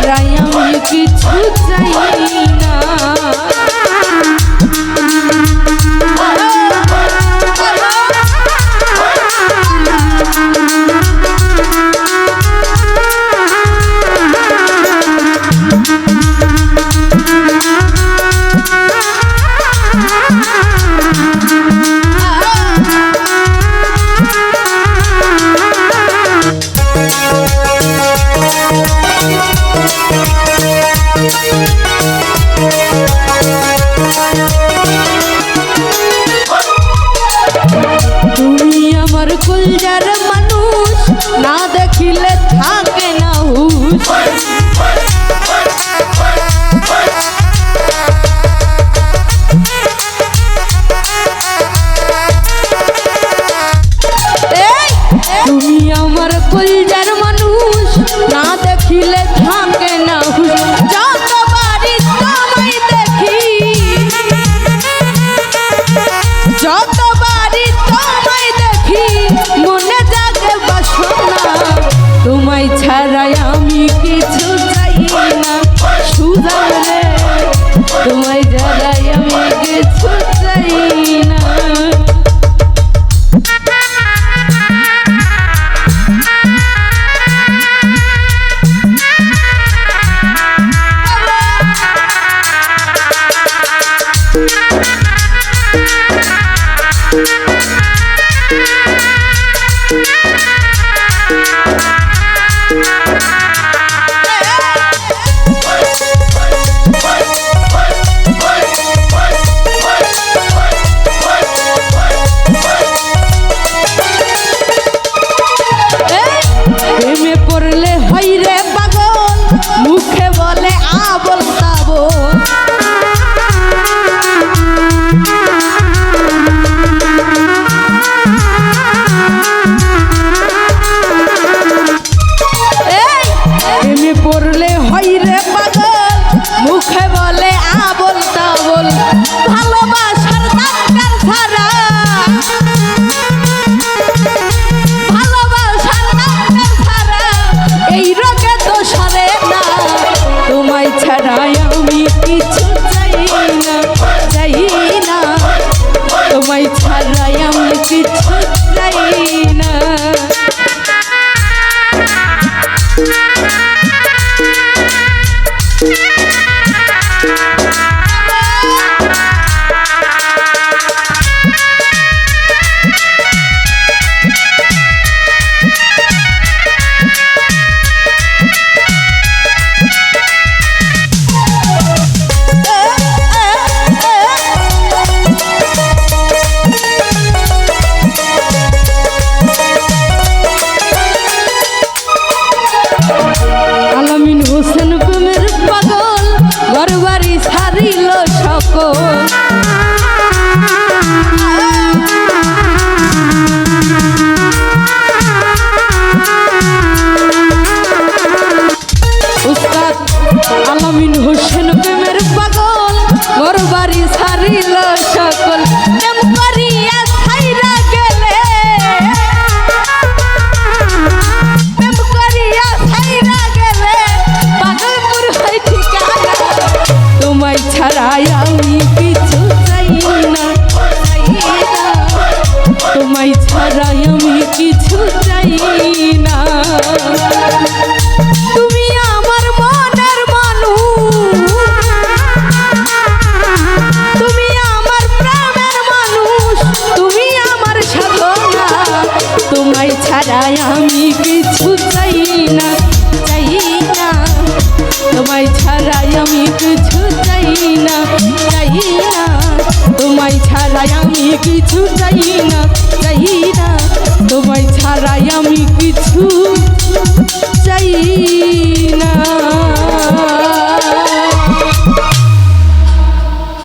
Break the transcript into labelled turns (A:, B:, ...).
A: ছাড়াই আমি কিছু চাই না। তুমি আমার কলজার মানুষ, না দেখিলে থাকে না হুঁশ। তুমি আমার কলজার মানুষ, না দেখিলে থাকে না হুঁশ। যতবারই তোমায় দেখি, যতবারই তোমায় দেখি, মনে জাগে বাসনা। তোমায় ছাড়াই আমি কিছু চাই না সুজান রে, তোমায় ছাড়াই আমি কিছু চাই না। তোমায় ছাড়াই আমি কিছু চাই না। আলামিন হোসেন প্রেমের পাগল, ঘর বাড়ি ছাড়িল সকল। প্রেম করিয়া ছাইরা গেলে, প্রেম করিয়া ছাইরা গেলে, পাগলপুর হয় ঠিকানা। তোমায় ছাড়াই আমি কিছু চাই না, চাই না। তোমায় ছাড়াই আমি কিছু চাই না। তুমি আমার মনের মানুষ, তুমি আমার প্রাণের মানুষ, তুমি আমার সাধনা। তোমায় ছাড়াই আমি কিছু চাই না, চাই না। তোমায় ছাড়াই আমি কিছু চাই না, চাই না। তোমায় ছাড়াই আমি কিছু চাই না, চাই না। তোমায় ছাড়াই আমি কিছু চাই।